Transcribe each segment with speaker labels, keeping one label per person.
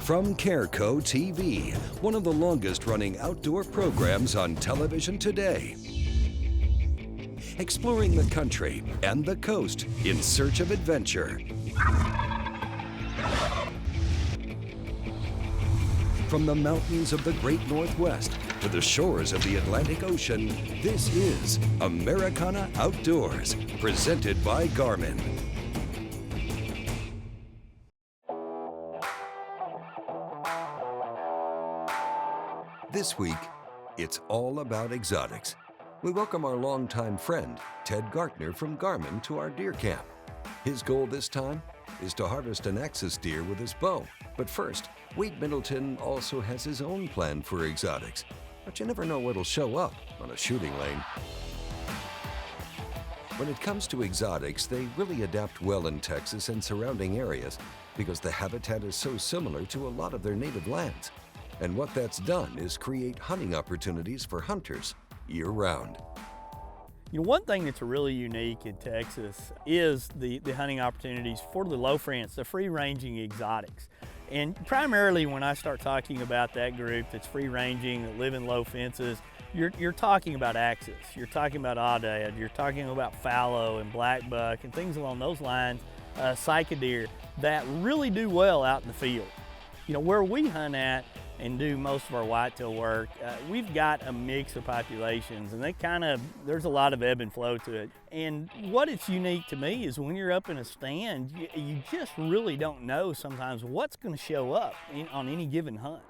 Speaker 1: From Careco TV, one of the longest-running outdoor programs on television today. Exploring the country and the coast in search of adventure. From the mountains of the Great Northwest to the shores of the Atlantic Ocean, this is Americana Outdoors, presented by Garmin. This week, it's all about exotics. We welcome our longtime friend, Ted Gartner from Garmin, to our deer camp. His goal this time is to harvest an axis deer with his bow. But first, Middleton also has his own plan for exotics. But you never know what'll show up on a shooting lane. When it comes to exotics, they really adapt well in Texas and surrounding areas because the habitat is so similar to a lot of their native lands. And what that's done is create hunting opportunities for hunters year-round.
Speaker 2: You know, one thing that's really unique in Texas is the hunting opportunities for the low fence, the free-ranging exotics. And primarily when I start talking about that group that's free-ranging, that live in low fences, you're talking about axis, you're talking about aoudad, you're talking about fallow and black buck and things along those lines, cyca deer that really do well out in the field. You know, where we hunt at and do most of our whitetail work, we've got a mix of populations, and there's a lot of ebb and flow to it. And what it's unique to me is when you're up in a stand, you just really don't know sometimes what's going to show up on any given hunt.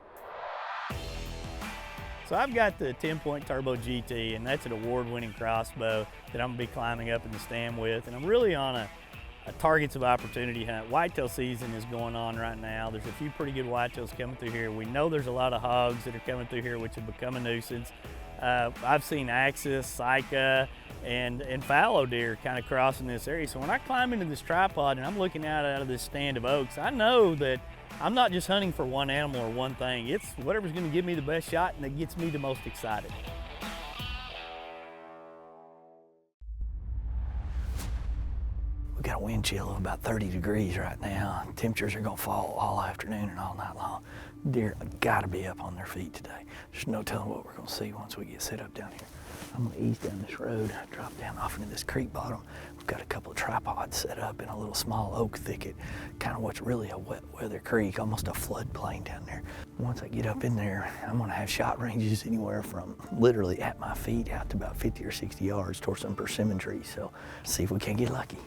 Speaker 2: So I've got the 10-point Turbo GT, and that's an award-winning crossbow that I'm going to be climbing up in the stand with, and I'm really on a targets of opportunity hunt. Whitetail season is going on right now. There's a few pretty good whitetails coming through here. We know there's a lot of hogs that are coming through here, which have become a nuisance. I've seen axis, cyca, and fallow deer kind of crossing this area. So when I climb into this tripod and I'm looking out of this stand of oaks, I know that I'm not just hunting for one animal or one thing. It's whatever's going to give me the best shot and that gets me the most excited. We've got a wind chill of about 30 degrees right now. Temperatures are gonna fall all afternoon and all night long. Deer gotta be up on their feet today. There's no telling what we're gonna see once we get set up down here. I'm gonna ease down this road, drop down off into this creek bottom. We've got a couple of tripods set up in a little small oak thicket, kind of what's really a wet weather creek, almost a floodplain down there. Once I get up in there, I'm gonna have shot ranges anywhere from literally at my feet out to about 50 or 60 yards towards some persimmon trees. So see if we can get lucky.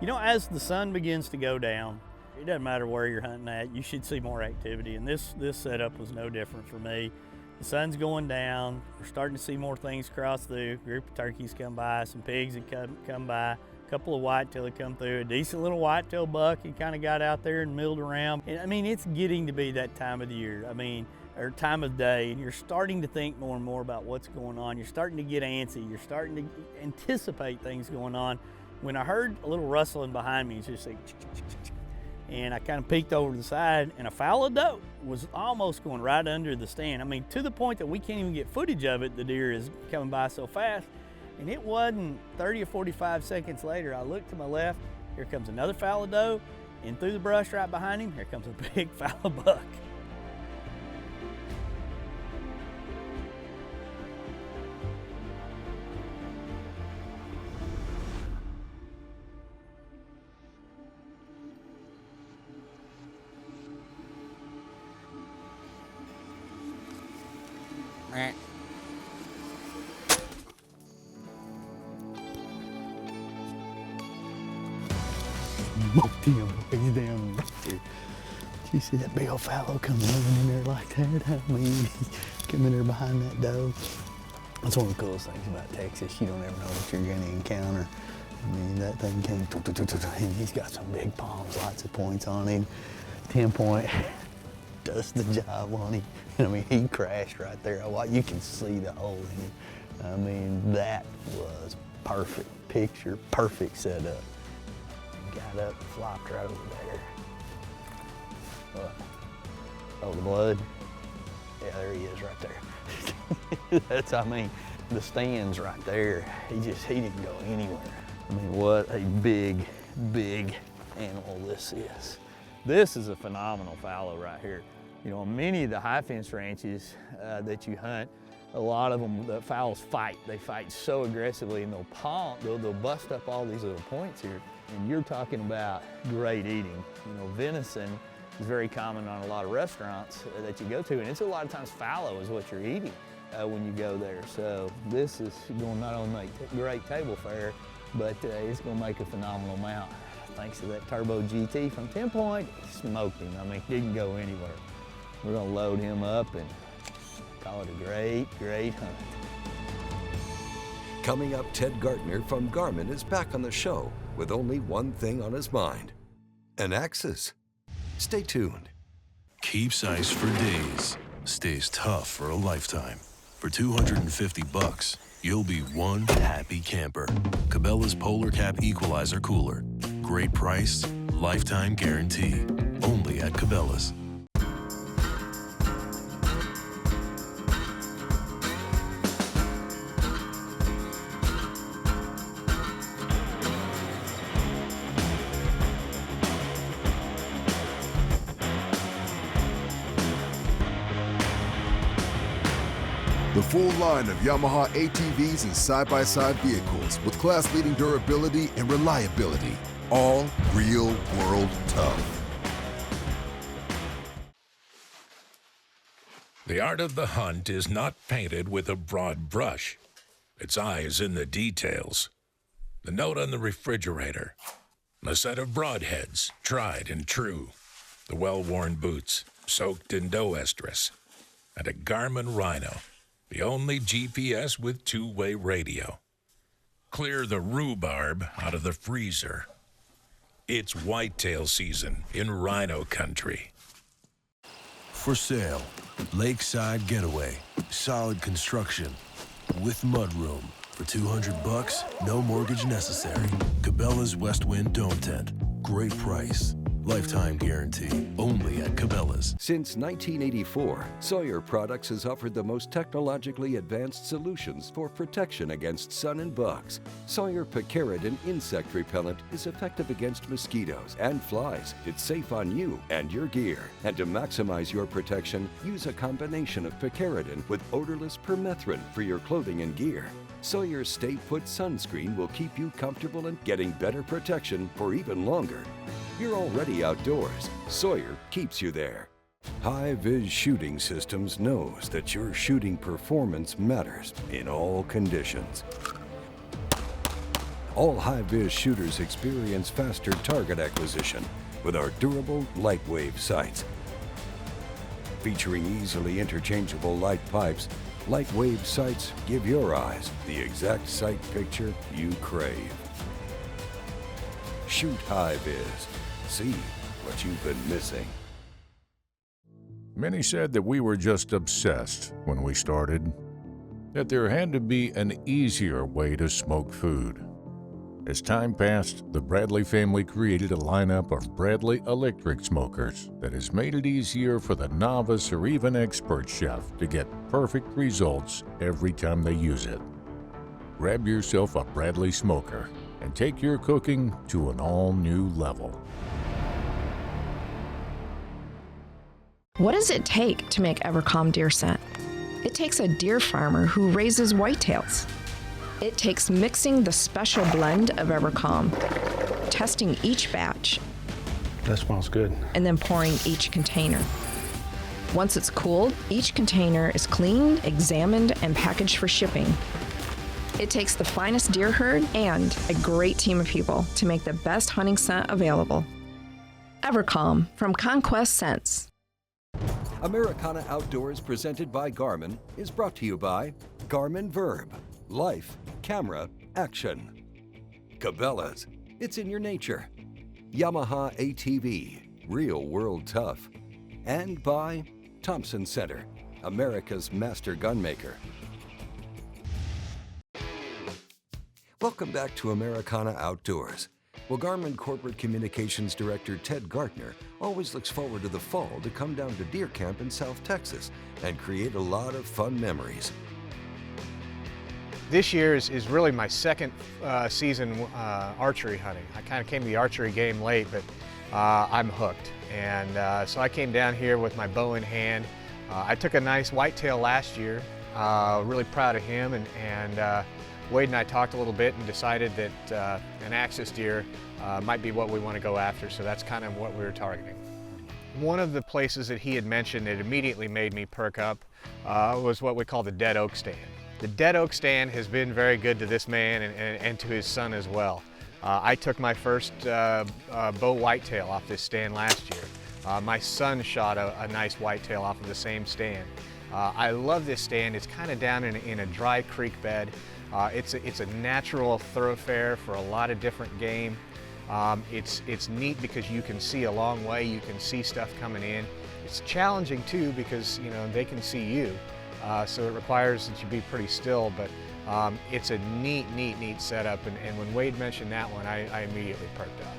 Speaker 2: You know, as the sun begins to go down, it doesn't matter where you're hunting at, you should see more activity. And this setup was no different for me. The sun's going down, we're starting to see more things cross through. A group of turkeys come by, some pigs that come by, a couple of whitetail that come through, a decent little whitetail buck he kind of got out there and milled around. And I mean, it's getting to be that time of the year. Or time of day, and you're starting to think more and more about what's going on. You're starting to get antsy, you're starting to anticipate things going on. When I heard a little rustling behind me, it's just like, and I kind of peeked over to the side, and a fallow doe was almost going right under the stand. I mean, to the point that we can't even get footage of it. The deer is coming by so fast, and it wasn't 30 or 45 seconds later, I looked to my left, here comes another fallow doe, and through the brush right behind him, here comes a big fallow buck. He's down right there. Did you see that big old fallow coming in there like that? I mean, he's coming in there behind that doe. That's one of the coolest things about Texas. You don't ever know what you're gonna encounter. I mean, that thing came, and he's got some big palms, lots of points on him. 10-point, does the job on him. I mean, he crashed right there. You can see the hole in him. I mean, that was perfect picture, perfect setup. Got up and flopped right over there. Oh, the blood? Yeah, there he is right there. That's, I mean, the stand's right there. He didn't go anywhere. I mean, what a big, big animal this is. This is a phenomenal fallow right here. You know, many of the high fence ranches that you hunt, a lot of them, the fowls fight. They fight so aggressively, and they'll bust up all these little points here. And you're talking about great eating. You know, venison is very common on a lot of restaurants that you go to, and it's a lot of times fallow is what you're eating when you go there. So this is going to not only make great table fare, but it's going to make a phenomenal mount. Thanks to that Turbo GT from 10 Point, smoked him. I mean, he didn't go anywhere. We're going to load him up and call it a great, great hunt.
Speaker 1: Coming up, Ted Gartner from Garmin is back on the show with only one thing on his mind: an axis. Stay tuned.
Speaker 3: Keeps ice for days, stays tough for a lifetime. For $250, you'll be one happy camper. Cabela's Polar Cap Equalizer Cooler. Great price, lifetime guarantee. Only at Cabela's.
Speaker 4: The full line of Yamaha ATVs and side-by-side vehicles with class-leading durability and reliability. All real-world tough.
Speaker 5: The art of the hunt is not painted with a broad brush. Its eye is in the details. The note on the refrigerator. A set of broadheads, tried and true. The well-worn boots, soaked in dough estrus. And a Garmin Rhino. The only GPS with two-way radio. Clear the rhubarb out of the freezer. It's whitetail season in Rhino country.
Speaker 3: For sale, Lakeside Getaway. Solid construction. With mudroom. For $200, no mortgage necessary. Cabela's West Wind Dome Tent. Great price. Lifetime guarantee. Only at Cabela's.
Speaker 1: Since 1984, Sawyer Products has offered the most technologically advanced solutions for protection against sun and bugs. Sawyer Picaridin insect repellent is effective against mosquitoes and flies. It's safe on you and your gear. And to maximize your protection, use a combination of picaridin with odorless permethrin for your clothing and gear. Sawyer's Stay Put sunscreen will keep you comfortable and getting better protection for even longer. You're already outdoors. Sawyer keeps you there. High-Vis Shooting Systems knows that your shooting performance matters in all conditions. All high-vis shooters experience faster target acquisition with our durable LightWave sights. Featuring easily interchangeable light pipes, LightWave sights give your eyes the exact sight picture you crave. Shoot high-vis. See what you've been missing.
Speaker 6: Many said that we were just obsessed when we started, that there had to be an easier way to smoke food. As time passed, the Bradley family created a lineup of Bradley electric smokers that has made it easier for the novice or even expert chef to get perfect results every time they use it. Grab yourself a Bradley smoker and take your cooking to an all-new level.
Speaker 7: What does it take to make Evercom deer scent? It takes a deer farmer who raises whitetails. It takes mixing the special blend of Evercom, testing each batch.
Speaker 8: That smells good.
Speaker 7: And then pouring each container. Once it's cooled, each container is cleaned, examined, and packaged for shipping. It takes the finest deer herd and a great team of people to make the best hunting scent available. Evercom from Conquest Scents.
Speaker 1: Americana Outdoors, presented by Garmin, is brought to you by Garmin Verb. Life, camera, action. Cabela's, it's in your nature. Yamaha ATV, real world tough. And by Thompson Center, America's master gunmaker. Welcome back to Americana Outdoors. Well, Garmin Corporate Communications Director Ted Gartner always looks forward to the fall to come down to deer camp in South Texas and create a lot of fun memories.
Speaker 9: This year is really my second season archery hunting. I kind of came to the archery game late, but I'm hooked. And so I came down here with my bow in hand. I took a nice whitetail last year, really proud of him, and Wade and I talked a little bit and decided that an axis deer might be what we want to go after, so that's kind of what we were targeting. One of the places that he had mentioned that immediately made me perk up was what we call the dead oak stand. The dead oak stand has been very good to this man and to his son as well. I took my first bow whitetail off this stand last year. My son shot a nice whitetail off of the same stand. I love this stand. It's kind of down in a dry creek bed. It's a natural thoroughfare for a lot of different game. It's neat because you can see a long way. You can see stuff coming in. It's challenging too because they can see you. So it requires that you be pretty still, but it's a neat setup, and when Wade mentioned that one, I immediately perked up.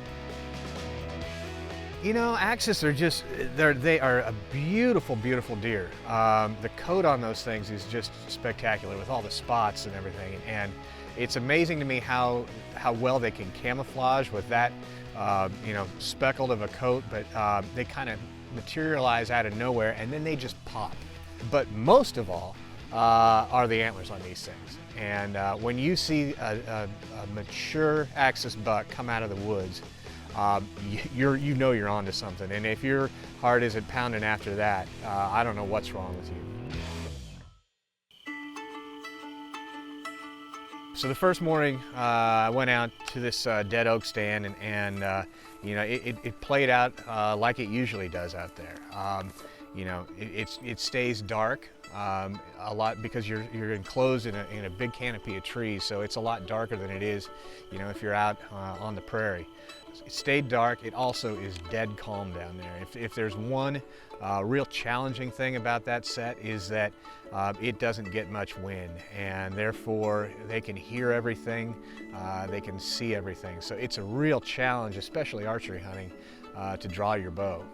Speaker 9: Axis are they are a beautiful deer. The coat on those things is just spectacular with all the spots and everything, and it's amazing to me how well they can camouflage with that speckled of a coat, but they kind of materialize out of nowhere and then they just pop. But most of all are the antlers on these things. And when you see a mature axis buck come out of the woods, you know you're onto something. And if your heart isn't pounding after that, I don't know what's wrong with you. So the first morning, I went out to this dead oak stand, and it played out like it usually does out there. It stays dark a lot because you're enclosed in a big canopy of trees, so it's a lot darker than it is, if you're out on the prairie. It stayed dark. It also is dead calm down there. If there's one real challenging thing about that set is that it doesn't get much wind, and therefore they can hear everything, they can see everything. So it's a real challenge, especially archery hunting, to draw your bow.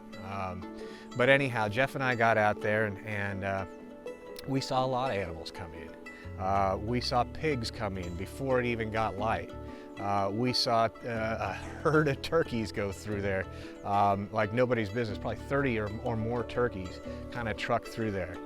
Speaker 9: But anyhow, Jeff and I got out there and we saw a lot of animals come in. We saw pigs come in before it even got light. We saw a herd of turkeys go through there like nobody's business, probably 30 or more turkeys kind of trucked through there.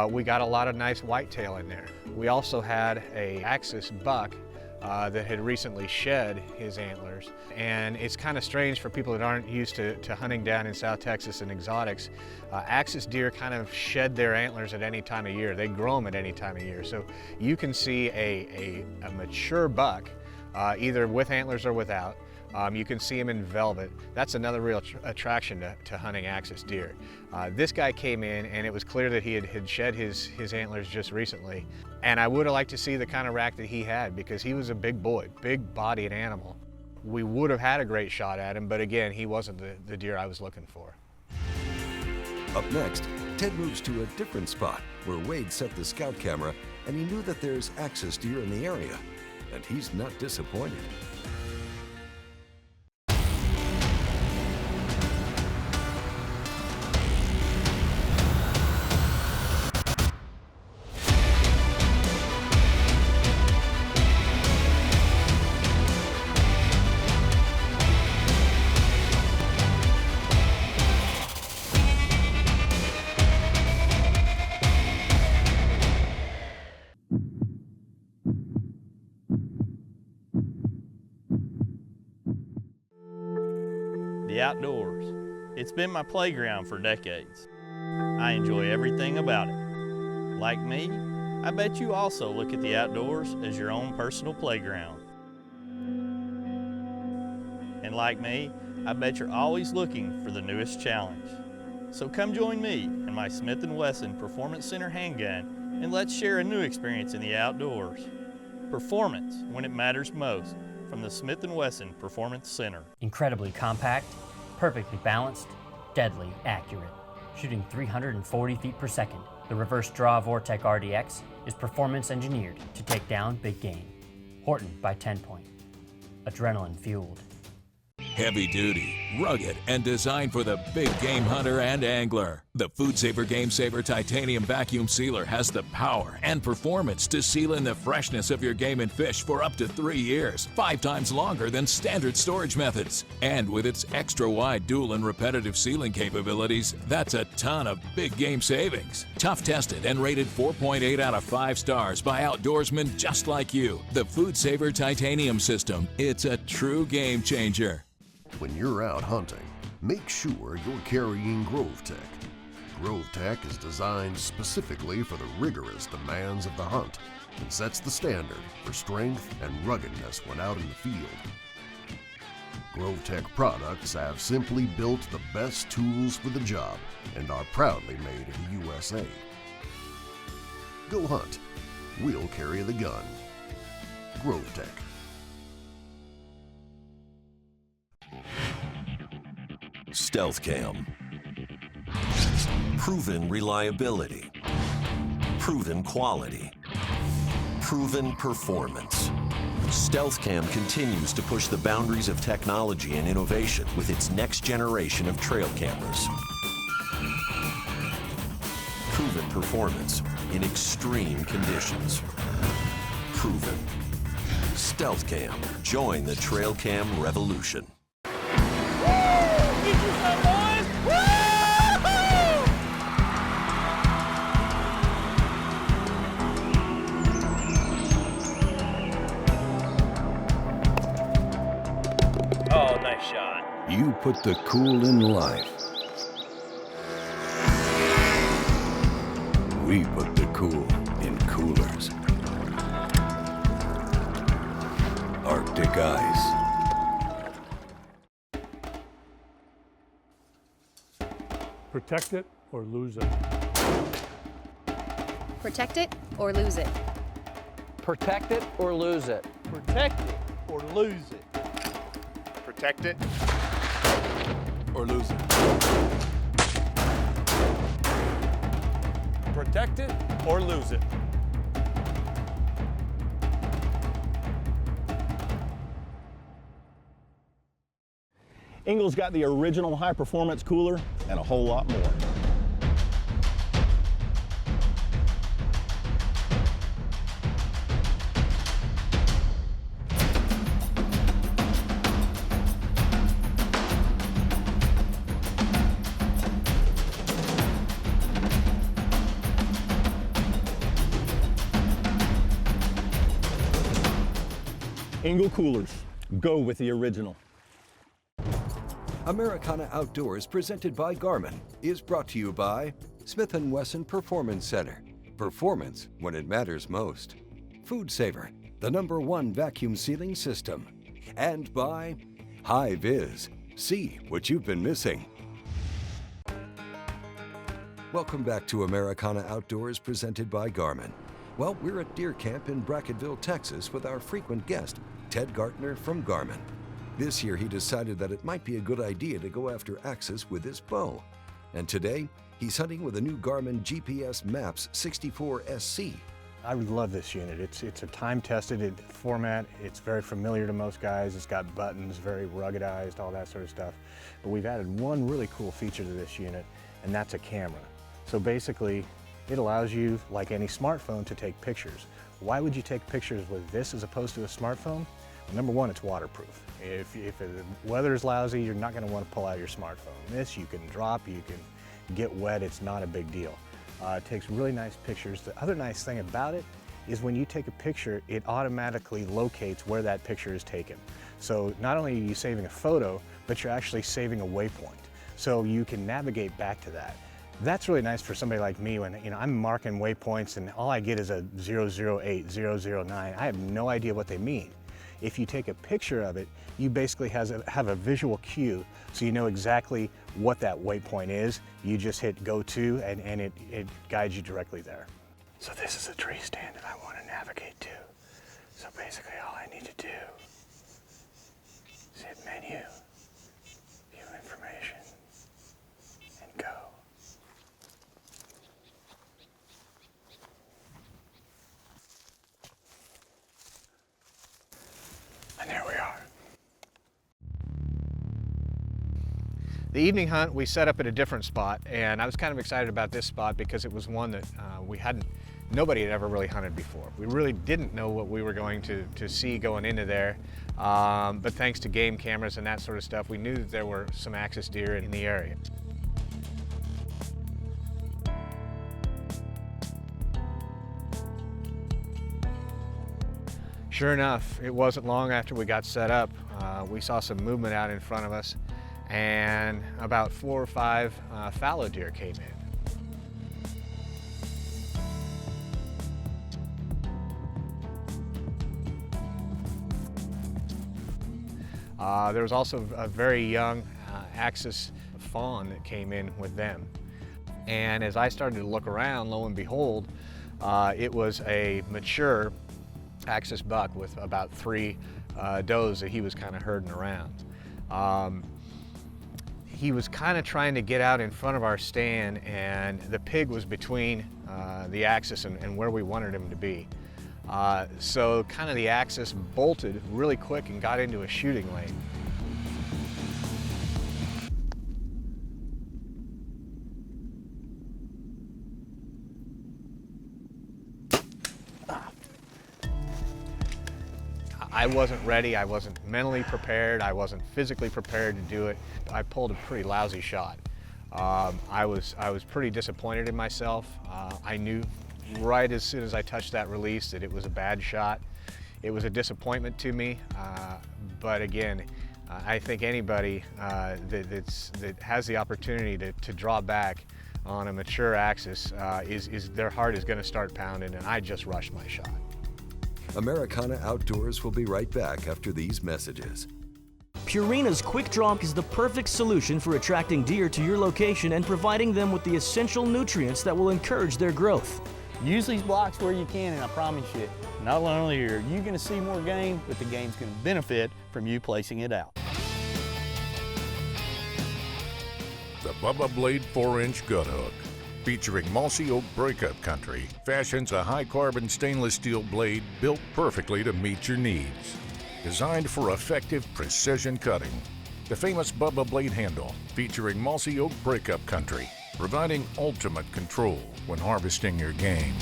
Speaker 9: We got a lot of nice whitetail in there. We also had an axis buck that had recently shed his antlers. And it's kind of strange for people that aren't used to hunting down in South Texas and exotics. Axis deer kind of shed their antlers at any time of year. They grow them at any time of year. So you can see a mature buck, either with antlers or without. You can see him in velvet. That's another real attraction to hunting axis deer. This guy came in and it was clear that he had shed his antlers just recently. And I would have liked to see the kind of rack that he had because he was a big boy, big-bodied animal. We would have had a great shot at him, but again, he wasn't the deer I was looking for.
Speaker 1: Up next, Ted moves to a different spot where Wade set the scout camera and he knew that there's axis deer in the area. And he's not disappointed.
Speaker 2: The outdoors. It's been my playground for decades. I enjoy everything about it. Like me, I bet you also look at the outdoors as your own personal playground. And like me, I bet you're always looking for the newest challenge. So come join me in my Smith & Wesson Performance Center handgun and let's share a new experience in the outdoors. Performance when it matters most from the Smith & Wesson Performance Center.
Speaker 10: Incredibly compact, perfectly balanced, deadly accurate. Shooting 340 feet per second, the reverse draw Vortec RDX is performance engineered to take down big game. Horton by 10 Point. Adrenaline fueled.
Speaker 5: Heavy duty, rugged, and designed for the big game hunter and angler. The Food Saver Game Saver Titanium Vacuum Sealer has the power and performance to seal in the freshness of your game and fish for up to 3 years, 5 times longer than standard storage methods. And with its extra wide dual and repetitive sealing capabilities, that's a ton of big game savings. Tough tested and rated 4.8 out of 5 stars by outdoorsmen just like you. The Food Saver Titanium System, it's a true game changer.
Speaker 4: When you're out hunting, make sure you're carrying GroveTech. GroveTech is designed specifically for the rigorous demands of the hunt and sets the standard for strength and ruggedness when out in the field. GroveTech products have simply built the best tools for the job and are proudly made in the USA. Go hunt. We'll carry the gun. GroveTech.
Speaker 1: Stealth Cam. Proven reliability. Proven quality. Proven performance. Stealth Cam continues to push the boundaries of technology and innovation with its next generation of trail cameras. Proven performance in extreme conditions. Proven. Stealth Cam. Join the trail cam revolution.
Speaker 2: Oh, nice shot.
Speaker 1: You put the cool in life. We put the cool in coolers. Arctic ice.
Speaker 11: Protect it or lose it.
Speaker 12: Protect it or lose it.
Speaker 13: Protect it or lose it.
Speaker 2: Protect it or lose it.
Speaker 9: Protect it
Speaker 3: Or lose it.
Speaker 11: Protect it or lose it.
Speaker 14: Engel's got the original high-performance cooler and a whole lot more. Engel coolers, go with the original.
Speaker 1: Americana Outdoors, presented by Garmin, is brought to you by Smith & Wesson Performance Center. Performance when it matters most. Food Saver, the #1 vacuum sealing system. And by High Viz. See what you've been missing. Welcome back to Americana Outdoors, presented by Garmin. Well, we're at deer camp in Bracketville, Texas, with our frequent guest, Ted Gartner from Garmin. This year, he decided that it might be a good idea to go after axis with his bow. And today, he's hunting with a new Garmin GPS Maps 64SC.
Speaker 8: I love this unit. It's a time-tested format. It's very familiar to most guys. It's got buttons, very ruggedized, all that sort of stuff. But we've added one really cool feature to this unit, and that's a camera. So basically, it allows you, like any smartphone, to take pictures. Why would you take pictures with this as opposed to a smartphone? Well, number one, it's waterproof. If the weather is lousy, you're not going to want to pull out your smartphone. This, you can drop, you can get wet, it's not a big deal. It takes really nice pictures. The other nice thing about it is when you take a picture, it automatically locates where that picture is taken. So not only are you saving a photo, but you're actually saving a waypoint. So you can navigate back to that. That's really nice for somebody like me when I'm marking waypoints and all I get is a 008, 009. I have no idea what they mean. If you take a picture of it, you basically have a visual cue so you know exactly what that waypoint is. You just hit go to and it guides you directly there. So this is a tree stand that I want to navigate to. So basically all I need to do is hit menu, view information, and go. And there we are.
Speaker 9: The evening hunt we set up at a different spot, and I was kind of excited about this spot because it was one that nobody had ever really hunted before. We really didn't know what we were going to see going into there, but thanks to game cameras and that sort of stuff, we knew that there were some axis deer in the area. Sure enough, it wasn't long after we got set up, we saw some movement out in front of us, and about 4 or 5 fallow deer came in. There was also a very young axis fawn that came in with them. And as I started to look around, lo and behold, it was a mature axis buck with about 3 does that he was kind of herding around. He was kind of trying to get out in front of our stand, and the pig was between the axis and where we wanted him to be. So kind of the axis bolted really quick and got into a shooting lane. I wasn't ready, I wasn't mentally prepared, I wasn't physically prepared to do it. I pulled a pretty lousy shot. I was pretty disappointed in myself. I knew right as soon as I touched that release that it was a bad shot. It was a disappointment to me, but again, I think anybody that has the opportunity to draw back on a mature axis, their heart is going to start pounding, and I just rushed my shot.
Speaker 1: Americana Outdoors will be right back after these messages.
Speaker 15: Purina's Quick Draw is the perfect solution for attracting deer to your location and providing them with the essential nutrients that will encourage their growth.
Speaker 2: Use these blocks where you can, and I promise you, not only are you going to see more game, but the game's going to benefit from you placing it out.
Speaker 6: The Bubba Blade 4-inch gut hook, featuring mossy oak breakup country, fashions a high-carbon stainless steel blade built perfectly to meet your needs. Designed for effective precision cutting. The famous Bubba Blade handle, featuring mossy oak breakup country, providing ultimate control when harvesting your game.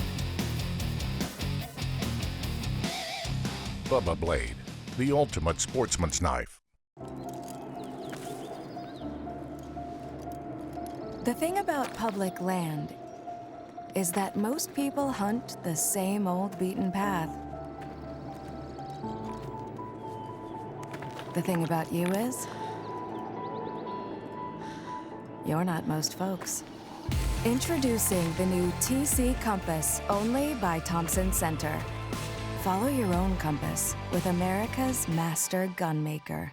Speaker 6: Bubba Blade, the ultimate sportsman's knife.
Speaker 16: The thing about public land is that most people hunt the same old beaten path. The thing about you is, you're not most folks. Introducing the new TC Compass, only by Thompson Center. Follow your own compass with America's master gunmaker.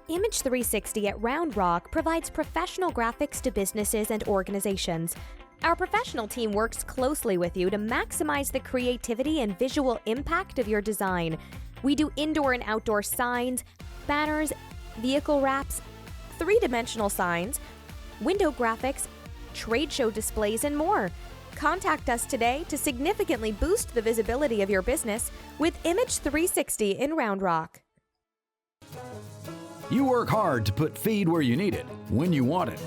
Speaker 17: Image 360 at Round Rock provides professional graphics to businesses and organizations. Our professional team works closely with you to maximize the creativity and visual impact of your design. We do indoor and outdoor signs, banners, vehicle wraps, 3-dimensional signs, window graphics, trade show displays, and more. Contact us today to significantly boost the visibility of your business with Image 360 in Round Rock.
Speaker 18: You work hard to put feed where you need it, when you want it.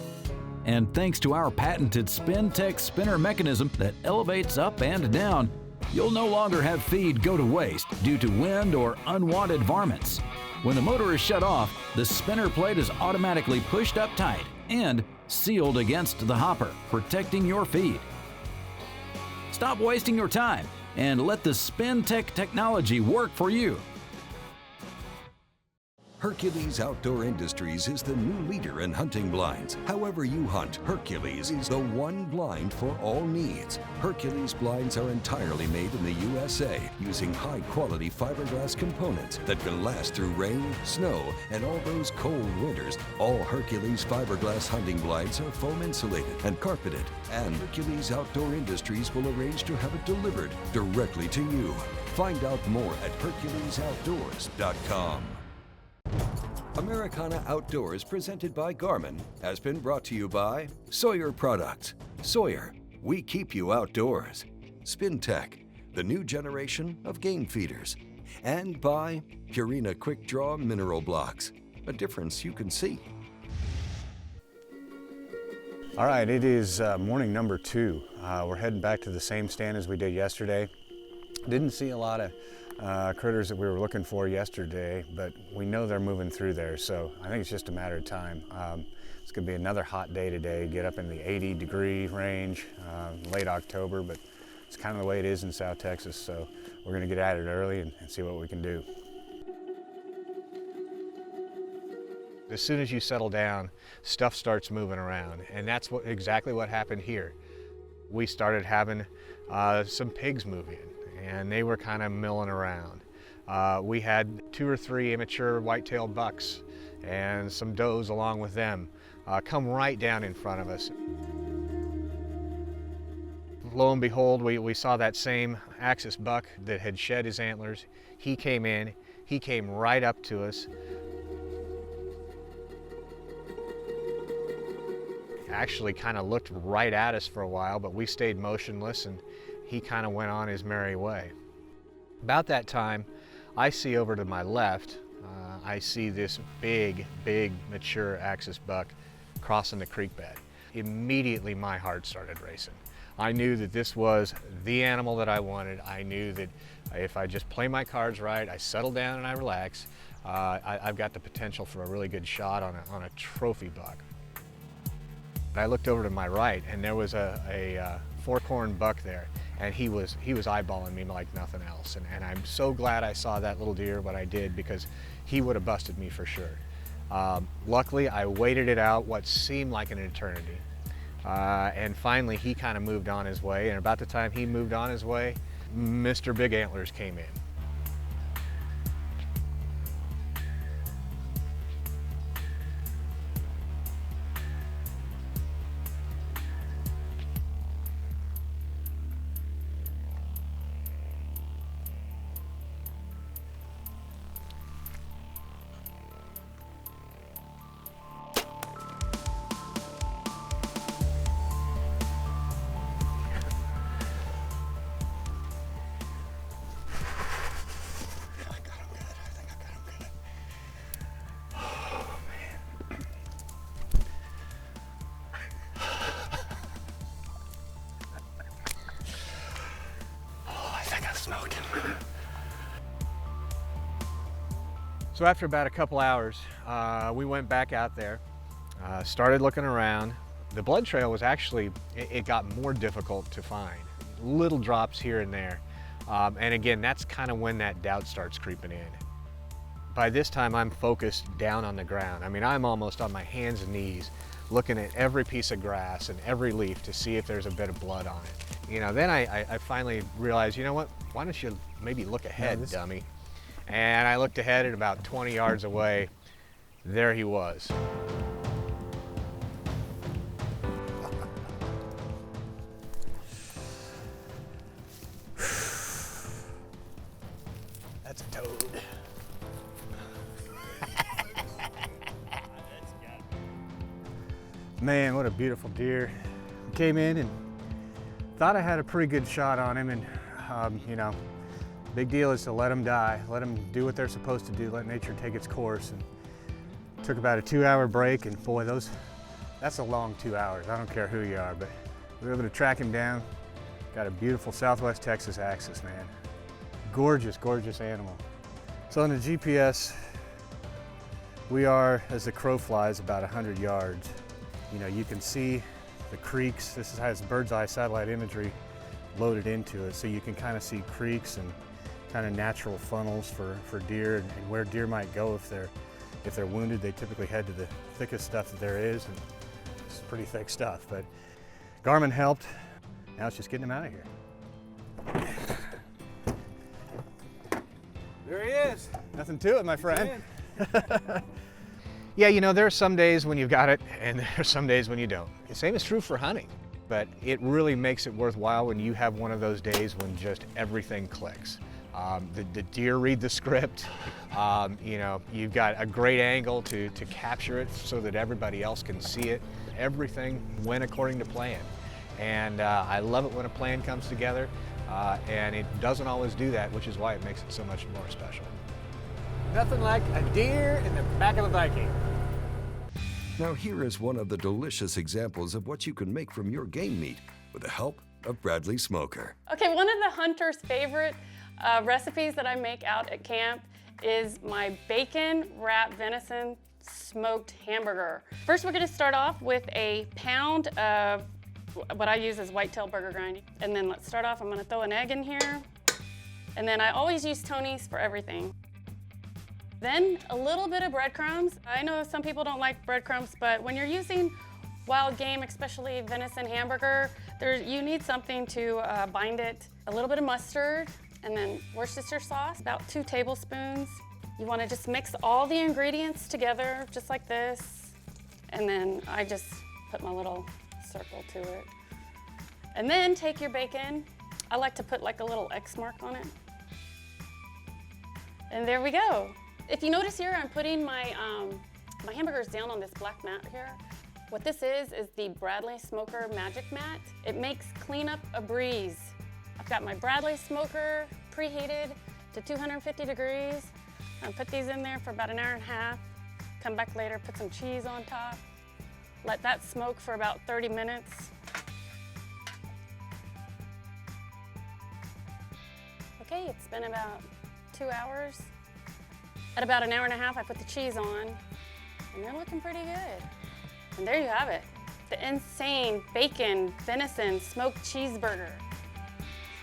Speaker 18: And thanks to our patented SpinTech spinner mechanism that elevates up and down, you'll no longer have feed go to waste due to wind or unwanted varmints. When the motor is shut off, the spinner plate is automatically pushed up tight and sealed against the hopper, protecting your feed. Stop wasting your time and let the SpinTech technology work for you.
Speaker 1: Hercules Outdoor Industries is the new leader in hunting blinds. However you hunt, Hercules is the one blind for all needs. Hercules blinds are entirely made in the USA using high-quality fiberglass components that can last through rain, snow, and all those cold winters. All Hercules fiberglass hunting blinds are foam insulated and carpeted, and Hercules Outdoor Industries will arrange to have it delivered directly to you. Find out more at HerculesOutdoors.com. Americana Outdoors, presented by Garmin, has been brought to you by Sawyer Products. Sawyer, we keep you outdoors. SpinTech, the new generation of game feeders. And by Purina Quick Draw Mineral Blocks, a difference you can see.
Speaker 8: All right, it is morning number 2. We're heading back to the same stand as we did yesterday. Didn't see a lot of critters that we were looking for yesterday, but we know they're moving through there, so I think it's just a matter of time. It's gonna be another hot day today, get up in the 80-degree range, late October, but it's kind of the way it is in South Texas, so we're gonna get at it early and see what we can do. As soon as you settle down, stuff starts moving around, and that's exactly what happened here. We started having some pigs move in, and they were kind of milling around. We had 2 or 3 immature whitetail bucks and some does along with them come right down in front of us. Lo and behold, we saw that same axis buck that had shed his antlers. He came in, he came right up to us. Actually kind of looked right at us for a while, but we stayed motionless and he kind of went on his merry way. About that time, I see over to my left, I see this big mature axis buck crossing the creek bed. Immediately my heart started racing. I knew that this was the animal that I wanted. I knew that if I just play my cards right, I settle down and I relax, I've got the potential for a really good shot on a trophy buck. I looked over to my right, and there was a fork-horn buck there, and he was eyeballing me like nothing else. And I'm so glad I saw that little deer when I did, because he would have busted me for sure. Luckily, I waited it out what seemed like an eternity, and finally he kind of moved on his way. And about the time he moved on his way, Mr. Big Antlers came in. So after about a couple hours, we went back out there, started looking around. The blood trail was actually, it got more difficult to find. Little drops here and there. And again, that's kind of when that doubt starts creeping in. By this time, I'm focused down on the ground. I mean, I'm almost on my hands and knees, looking at every piece of grass and every leaf to see if there's a bit of blood on it. You know, then I finally realized, you know what, why don't you maybe look ahead, dummy? And I looked ahead, at about 20 yards away, there he was. That's a toad. Man, what a beautiful deer. Came in and thought I had a pretty good shot on him, and you know, big deal is to let them die, let them do what they're supposed to do, let nature take its course. And took about a 2-hour break, and boy, that's a long 2 hours. I don't care who you are, but we were able to track him down. Got a beautiful Southwest Texas axis, man. Gorgeous, gorgeous animal. So on the GPS, we are, as the crow flies, about 100 yards. You know, you can see the creeks. This has bird's eye satellite imagery loaded into it, so you can kind of see creeks and kind of natural funnels for deer and where deer might go if they're wounded. They typically head to the thickest stuff that there is, and it's pretty thick stuff. But Garmin helped. Now it's just getting them out of here. There he is. Nothing to it, my friend. Yeah, you know, there are some days when you've got it, and there are some days when you don't. The same is true for hunting, but it really makes it worthwhile when you have one of those days when just everything clicks. The deer read the script. You know, you've got a great angle to capture it so that everybody else can see it. Everything went according to plan. And I love it when a plan comes together, and it doesn't always do that, which is why it makes it so much more special. Nothing like a deer in the back of a Viking.
Speaker 1: Now here is one of the delicious examples of what you can make from your game meat with the help of Bradley Smoker.
Speaker 19: Okay, one of the hunter's favorite recipes that I make out at camp is my bacon wrapped venison smoked hamburger. First, we're gonna start off with a pound of what I use is whitetail burger grind. And then let's start off, I'm gonna throw an egg in here. And then I always use Tony's for everything. Then a little bit of breadcrumbs. I know some people don't like breadcrumbs, but when you're using wild game, especially venison hamburger, you need something to bind it. A little bit of mustard, and then Worcestershire sauce, about 2 tablespoons. You wanna just mix all the ingredients together, just like this. And then I just put my little circle to it. And then take your bacon. I like to put like a little X mark on it. And there we go. If you notice here, I'm putting my hamburgers down on this black mat here. What this is the Bradley Smoker Magic Mat. It makes cleanup a breeze. I've got my Bradley Smoker preheated to 250 degrees. I'll put these in there for about an hour and a half. Come back later, put some cheese on top. Let that smoke for about 30 minutes. Okay, it's been about 2 hours. At about an hour and a half, I put the cheese on, and they're looking pretty good. And there you have it, the insane bacon venison smoked cheeseburger.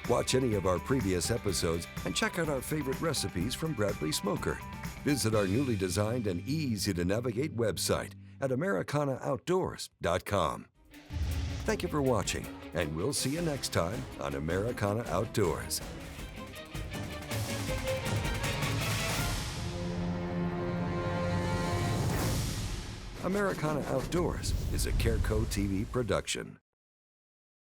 Speaker 1: Watch any of our previous episodes and check out our favorite recipes from Bradley Smoker. Visit our newly designed and easy-to-navigate website at AmericanaOutdoors.com. Thank you for watching, and we'll see you next time on Americana Outdoors. Americana Outdoors is a Careco TV production.